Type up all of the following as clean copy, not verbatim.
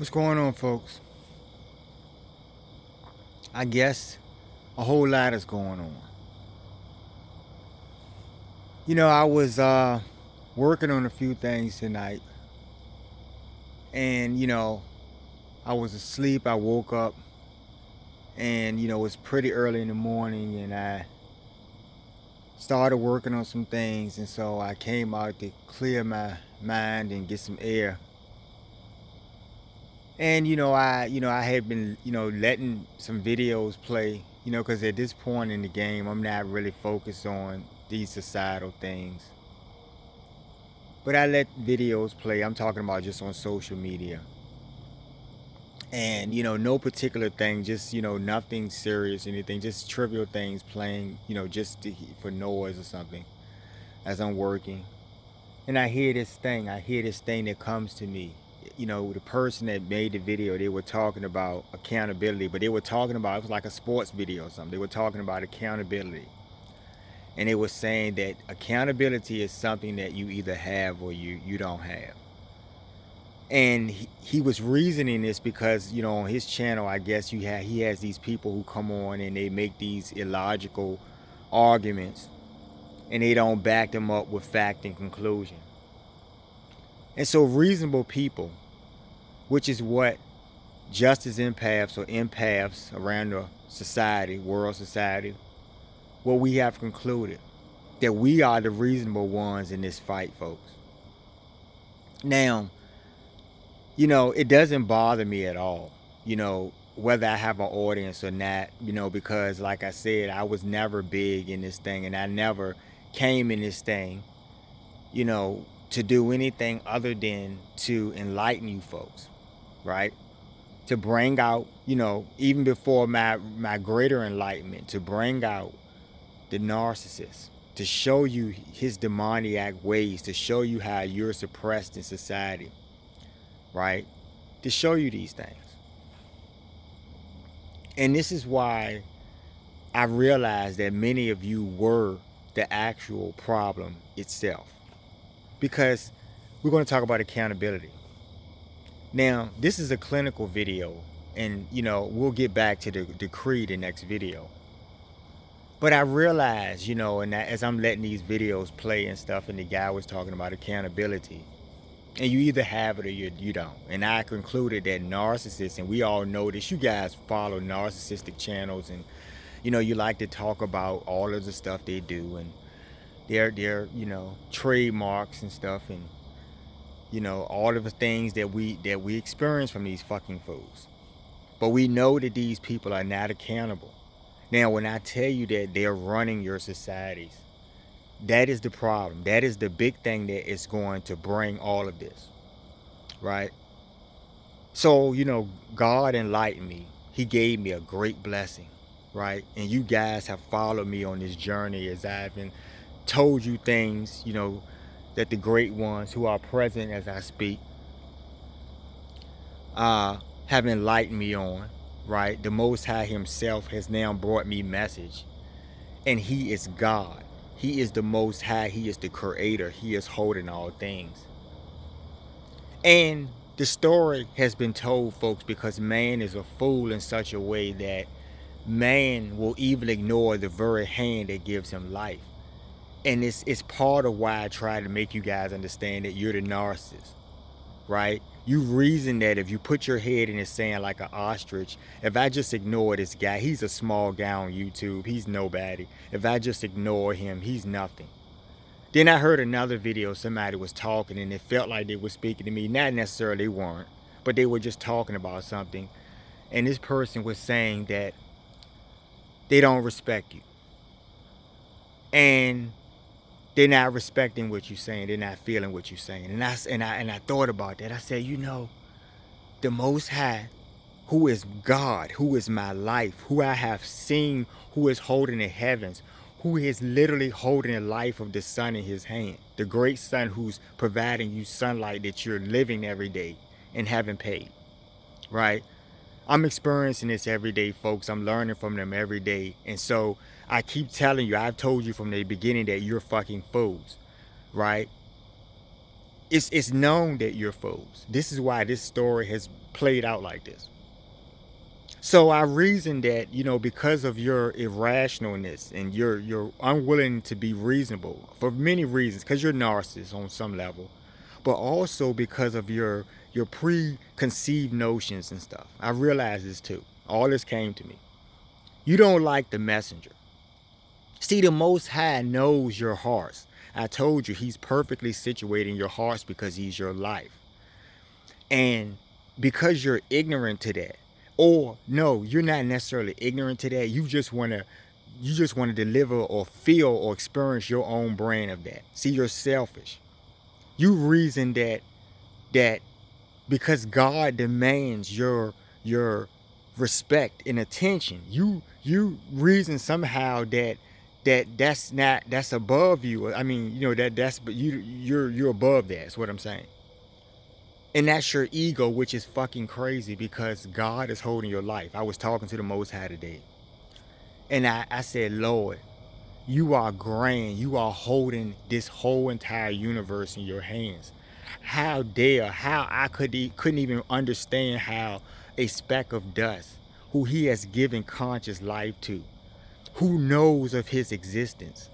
What's going on, folks? I guess a whole lot is going on. I was working on a few things tonight, and I was asleep. I woke up, and it was pretty early in the morning, and I started working on some things, and so I came out to clear my mind and get some air. And I had been letting some videos play, because at this point in the game, I'm not really focused on these societal things. But I let videos play. I'm talking about just on social media. And, no particular thing, just, nothing serious, anything, just trivial things playing, just for noise or something as I'm working. And I hear this thing that comes to me. The person that made the video, they were talking about accountability, but they were talking about, it was like a sports video or something. They were talking about accountability. And they were saying that accountability is something that you either have or you don't have. And he was reasoning this because on his channel, I guess he has these people who come on and they make these illogical arguments, and they don't back them up with fact and conclusion. And so reasonable people, which is what justice empaths or empaths around the society, world society, what we have concluded, that we are the reasonable ones in this fight, folks. Now, it doesn't bother me at all, whether I have an audience or not, because like I said, I was never big in this thing, and I never came in this thing, to do anything other than to enlighten you folks, right? To bring out, even before my greater enlightenment, to bring out the narcissist, to show you his demoniac ways, to show you how you're suppressed in society, right? To show you these things. And this is why I realized that many of you were the actual problem itself. Because we're going to talk about accountability. Now, this is a clinical video, and we'll get back to the decree the next video. But I realized, and as I'm letting these videos play and stuff, and the guy was talking about accountability, and you either have it or you don't. And I concluded that narcissists, and we all know this, you guys follow narcissistic channels, and you like to talk about all of the stuff they do and their trademarks and stuff, and all of the things that we experience from these fucking fools. But we know that these people are not accountable. Now, when I tell you that they're running your societies, that is the problem. That is the big thing that is going to bring all of this, right? So, God enlightened me. He gave me a great blessing, right? And you guys have followed me on this journey as I've been told you things, that the great ones who are present as I speak have enlightened me on, right? The Most High himself has now brought me message, and he is God. He is the Most High. He is the creator. He is holding all things. And the story has been told, folks, because man is a fool in such a way that man will even ignore the very hand that gives him life. And it's part of why I try to make you guys understand that you're the narcissist, right? You reason that if you put your head in the sand like an ostrich, if I just ignore this guy, he's a small guy on YouTube, he's nobody. If I just ignore him, he's nothing. Then I heard another video, somebody was talking and it felt like they were speaking to me. Not necessarily, they weren't, but they were just talking about something. And this person was saying that they don't respect you. And they're not respecting what you're saying. They're not feeling what you're saying. And I thought about that. I said, the Most High, who is God, who is my life, who I have seen, who is holding the heavens, who is literally holding the life of the sun in his hand, the great sun who's providing you sunlight that you're living every day and haven't paid, right? I'm experiencing this every day, folks. I'm learning from them every day. And so I keep telling you, I've told you from the beginning that you're fucking fools, right? It's known that you're foes. This is why this story has played out like this. So I reason that, because of your irrationalness and you're unwilling to be reasonable for many reasons, because you're narcissist on some level, but also because of your preconceived notions and stuff. I realize this too. All this came to me. You don't like the messenger. See, the Most High knows your hearts. I told you he's perfectly situated in your hearts because he's your life. And because you're ignorant to that, or no, you're not necessarily ignorant to that. You just want to deliver or feel or experience your own brand of that. See, you're selfish. You reason that because God demands your respect and attention, you reason somehow that's above you. I mean, that's but you're above that. Is what I'm saying. And that's your ego, which is fucking crazy because God is holding your life. I was talking to the Most High today. And I said, Lord, you are grand. You are holding this whole entire universe in your hands. How I couldn't even understand how a speck of dust, who he has given conscious life to, who knows of his existence,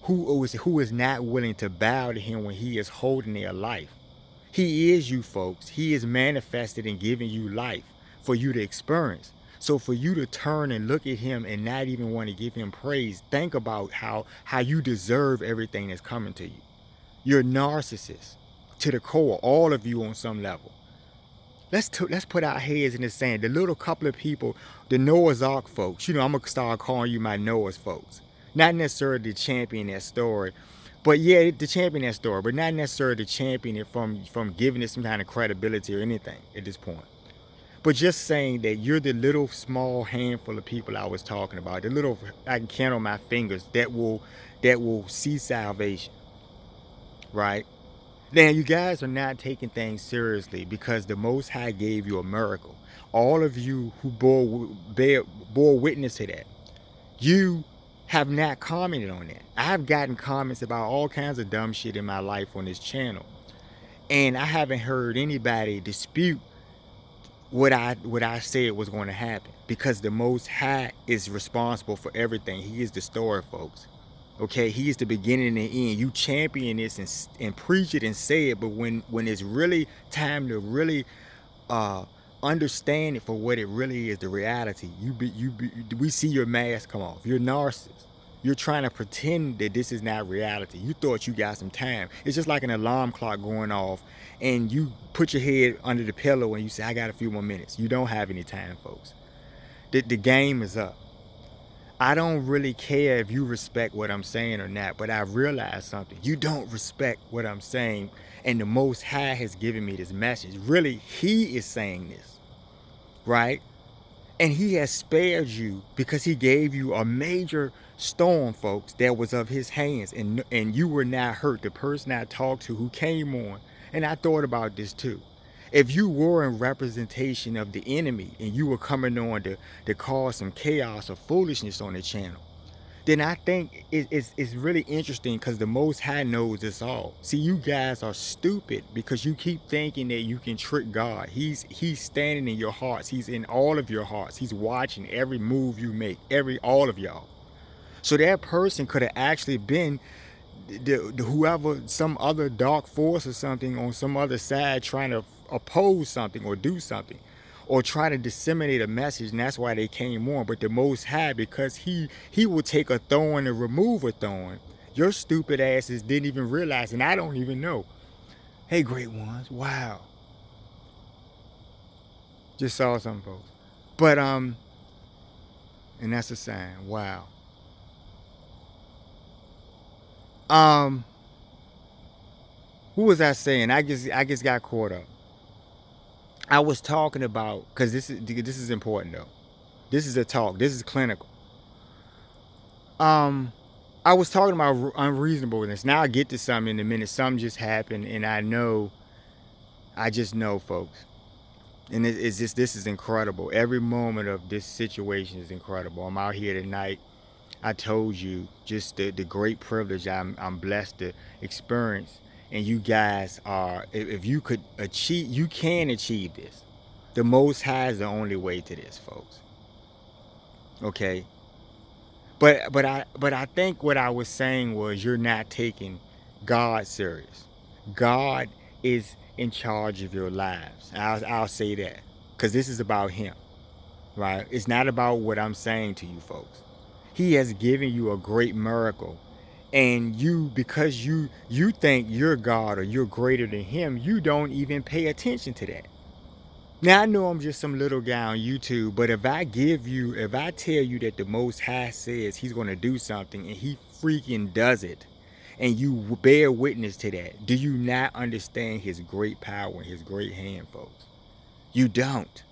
who is not willing to bow to him when he is holding their life. He is you folks. He is manifested and giving you life for you to experience. So for you to turn and look at him and not even want to give him praise, think about how you deserve everything that's coming to you. You're narcissists to the core, all of you on some level. Let's put our heads in the sand. The little couple of people, the Noah's Ark folks, I'm going to start calling you my Noah's folks. Not necessarily to champion that story, but yeah, to champion that story, but not necessarily to champion it from giving it some kind of credibility or anything at this point. But just saying that you're the little small handful of people I was talking about, the little, I can count on my fingers, that will see salvation, right? Now, you guys are not taking things seriously because the Most High gave you a miracle. All of you who bore witness to that, you have not commented on that. I've gotten comments about all kinds of dumb shit in my life on this channel. And I haven't heard anybody dispute what I said was going to happen, because the Most High is responsible for everything. He is the story, folks. Okay, he is the beginning and the end. You champion this and preach it and say it, but when it's really time to really understand it for what it really is, the reality, we see your mask come off. You're narcissist. You're trying to pretend that this is not reality. You thought you got some time. It's just like an alarm clock going off and you put your head under the pillow and you say, I got a few more minutes. You don't have any time, folks. The game is up. I don't really care if you respect what I'm saying or not, but I realized something. You don't respect what I'm saying, and the Most High has given me this message. Really, he is saying this, right? And he has spared you because he gave you a major storm, folks, that was of his hands, and you were not hurt. The person I talked to who came on, and I thought about this too. If you were in representation of the enemy and you were coming on to cause some chaos or foolishness on the channel, then I think it's really interesting because the Most High knows this all. See, you guys are stupid because you keep thinking that you can trick God. He's standing in your hearts. He's in all of your hearts. He's watching every move you make, all of y'all. So that person could have actually been whoever, some other dark force or something on some other side trying to oppose something or do something or try to disseminate a message, and that's why they came on. But the Most High, because he will take a thorn and remove a thorn, your stupid asses didn't even realize, and I don't even know. Hey, great ones, wow. Just saw something, folks. But and that's a sign. Wow. Who was I saying? I just got caught up. I was talking about, because this is important though. This is a talk. This is clinical. I was talking about unreasonableness. Now I get to something in a minute. Something just happened, and I just know, folks. And this is incredible. Every moment of this situation is incredible. I'm out here tonight. I told you just the great privilege I'm blessed to experience and you guys are, if you could achieve, you can achieve this. The Most High is the only way to this, folks. Okay. But I think what I was saying was you're not taking God serious. God is in charge of your lives. I'll say that, because this is about Him, right? It's not about what I'm saying to you folks. He has given you a great miracle, and you, because you think you're God or you're greater than Him, you don't even pay attention to that. Now I know I'm just some little guy on YouTube, but if I tell you that the Most High says He's going to do something and He freaking does it, and you bear witness to that, do you not understand His great power and His great hand, folks? You don't.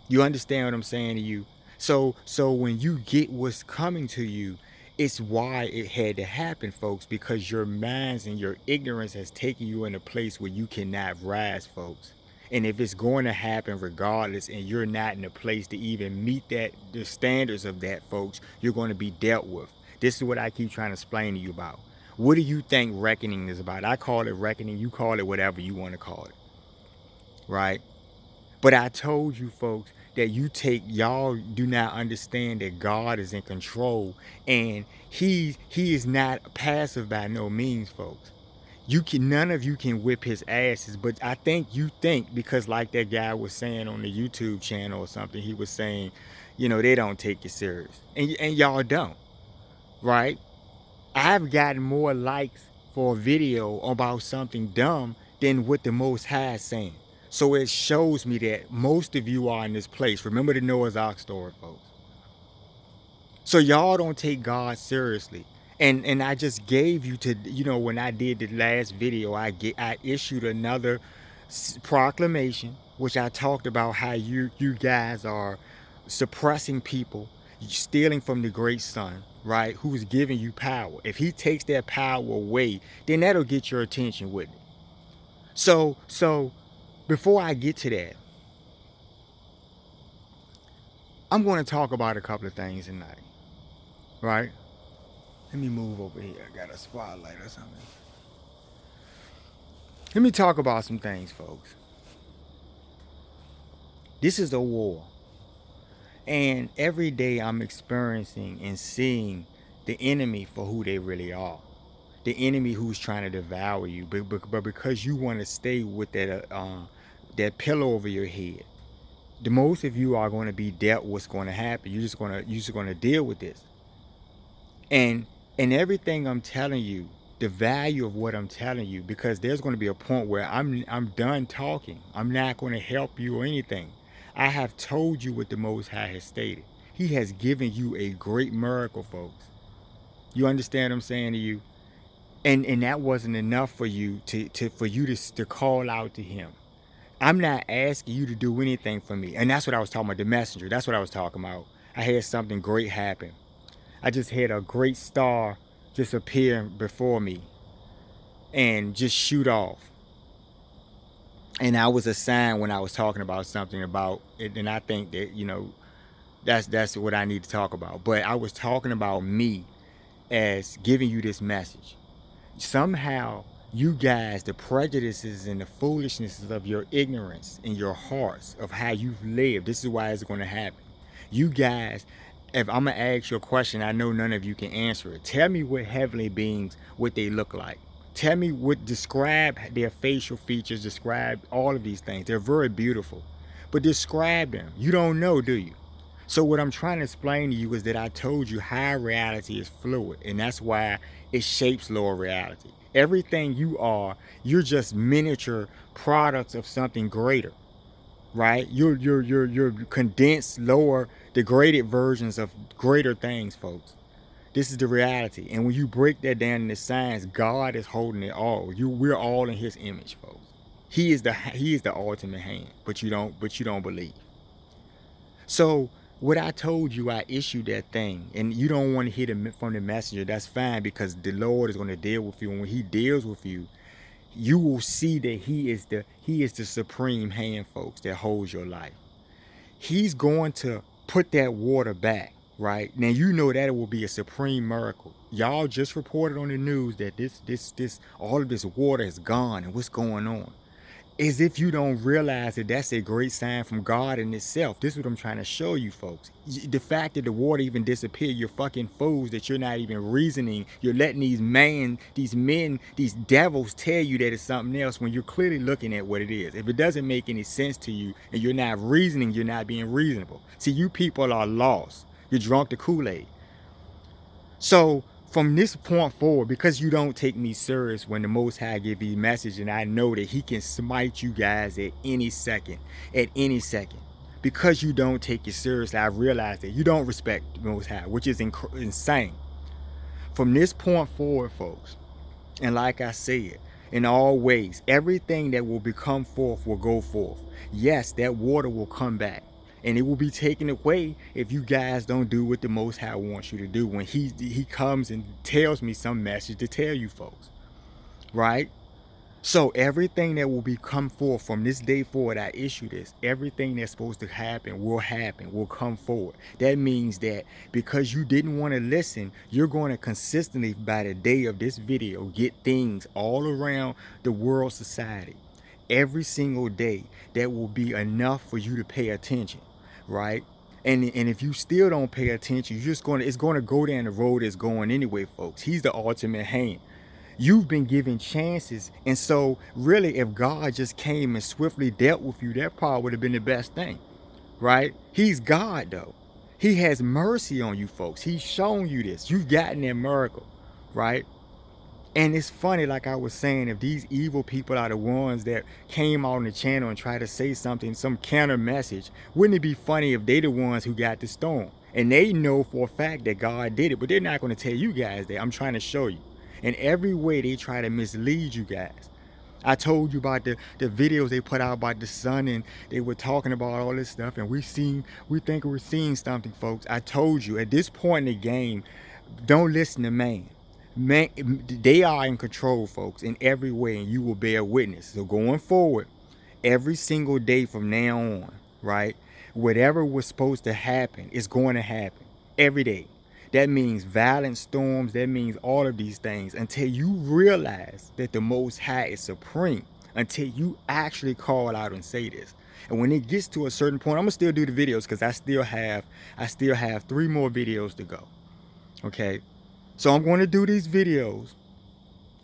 You understand what I'm saying to you? So when you get what's coming to you, it's why it had to happen, folks, because your minds and your ignorance has taken you in a place where you cannot rise, folks. And if it's going to happen regardless, and you're not in a place to even meet the standards of that, folks, you're going to be dealt with. This is what I keep trying to explain to you about. What do you think reckoning is about? I call it reckoning. You call it whatever you want to call it, right? But I told you folks that y'all do not understand that God is in control, and he is not passive by no means, folks. None of you can whip his asses, but I think you think, because like that guy was saying on the YouTube channel or something, he was saying, they don't take you serious. And y'all don't, right? I've gotten more likes for a video about something dumb than what the Most High is saying. So it shows me that most of you are in this place. Remember the Noah's Ark story, folks. So y'all don't take God seriously. And I just gave you when I did the last video, I issued another proclamation, which I talked about how you guys are suppressing people, stealing from the great Son, right? Who's giving you power. If He takes that power away, then that'll get your attention with it. So before I get to that, I'm going to talk about a couple of things tonight, right? Let me move over here. I got a spotlight or something. Let me talk about some things, folks. This is a war. And every day I'm experiencing and seeing the enemy for who they really are. The enemy who's trying to devour you. But because you want to stay with that pillow over your head, the most of you are going to be dealt what's going to happen. You're just going to deal with this. And everything I'm telling you, the value of what I'm telling you, because there's going to be a point where I'm done talking. I'm not going to help you or anything. I have told you what the Most High has stated. He has given you a great miracle, folks. You understand what I'm saying to you? And that wasn't enough for you to call out to Him. I'm not asking you to do anything for me. And that's what I was talking about, the messenger. That's what I was talking about. I had something great happen. I just had a great star just appear before me and just shoot off. And I was a sign when I was talking about something about it, and I think that, that's what I need to talk about. But I was talking about me as giving you this message. Somehow, you guys, the prejudices and the foolishness of your ignorance in your hearts of how you've lived, this is why it's going to happen. You guys, if I'm going to ask you a question, I know none of you can answer it. Tell me what heavenly beings, what they look like. Tell me describe their facial features, describe all of these things. They're very beautiful, but describe them. You don't know, do you? So what I'm trying to explain to you is that I told you higher reality is fluid, and that's why it shapes lower reality. Everything you are, you're just miniature products of something greater, right? You're condensed, lower, degraded versions of greater things, folks. This is the reality. And when you break that down in the science, God is holding it all. We're all in His image, folks. He is the ultimate hand, but you don't believe. So what I told you, I issued that thing, and you don't want to hear from the messenger. That's fine, because the Lord is going to deal with you, and when He deals with you, you will see that He is the supreme hand, folks, that holds your life. He's going to put that water back. right? Now you know that it will be a supreme miracle. Y'all just reported on the news that all of this water is gone, and what's going on? As if you don't realize that that's a great sign from God in itself. This is what I'm trying to show you folks. The fact that the water even disappeared, you're fucking fools that you're not even reasoning. You're letting these men, these devils tell you that it's something else when you're clearly looking at what it is. If it doesn't make any sense to you and you're not reasoning, you're not being reasonable. See, you people are lost. You're drunk to Kool-Aid. So from this point forward, because you don't take me serious when the Most High give you a message, and I know that he can smite you guys at any second, because you don't take it seriously, I realize that you don't respect the Most High, which is insane. From this point forward, folks, and like I said, in all ways, everything that will become forth will go forth. Yes, that water will come back. And it will be taken away if you guys don't do what the Most High wants you to do when he comes and tells me some message to tell you folks, right? So everything that will come forth from this day forward, I issue this, everything that's supposed to happen, will come forward. That means that because you didn't want to listen, you're going to consistently, by the day of this video, get things all around the world society. Every single day, that will be enough for you to pay attention. Right? And if you still don't pay attention, it's going to go down the road it's going anyway, folks. He's the ultimate hand. You've been given chances. And so really, if God just came and swiftly dealt with you, that probably would have been the best thing. Right? He's God, though. He has mercy on you, folks. He's shown you this. You've gotten that miracle. Right? And it's funny, like I was saying, if these evil people are the ones that came on the channel and tried to say something, some counter message, wouldn't it be funny if they the ones who got the storm? And they know for a fact that God did it, but they're not going to tell you guys that. I'm trying to show you. In every way, they try to mislead you guys. I told you about the videos they put out about the sun, and they were talking about all this stuff, and we think we're seeing something, folks. I told you, at this point in the game, don't listen to man. They are in control, folks, in every way, and you will bear witness. So going forward, every single day from now on, right, whatever was supposed to happen is going to happen every day. That means violent storms. That means all of these things until you realize that the Most High is supreme, until you actually call out and say this. And when it gets to a certain point, I'm gonna still do the videos because I still have 3 more videos to go. Okay. So I'm going to do these videos,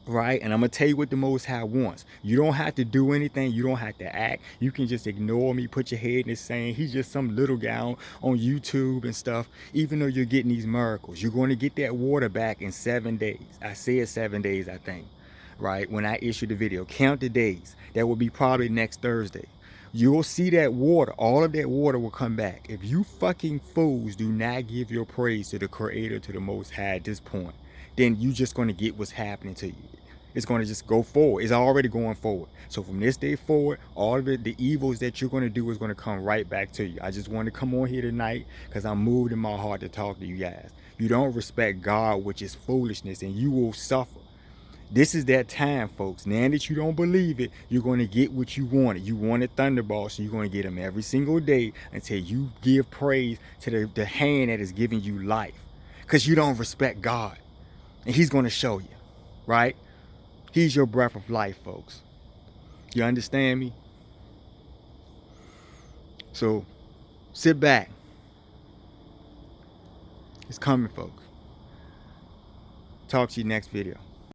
right? And I'm going to tell you what the Most High wants. You don't have to do anything. You don't have to act. You can just ignore me, put your head in the sand. He's just some little guy on YouTube and stuff. Even though you're getting these miracles, you're going to get that water back in 7 days. I said 7 days, I think, right? When I issue the video, count the days. That will be probably next Thursday. You'll see that water, all of that water will come back. If you fucking fools do not give your praise to the Creator, to the Most High at this point, then you just going to get what's happening to you. It's going to just go forward. It's already going forward. So from this day forward, all of it, the evils that you're going to do is going to come right back to you. I just wanted to come on here tonight because I'm moved in my heart to talk to you guys. You don't respect God, which is foolishness, and you will suffer. This is that time, folks. Now that you don't believe it, you're going to get what you wanted. You wanted Thunderbolts, so you're going to get them every single day until you give praise to the hand that is giving you life. Because you don't respect God. And he's going to show you, right? He's your breath of life, folks. You understand me? So, sit back. It's coming, folks. Talk to you next video.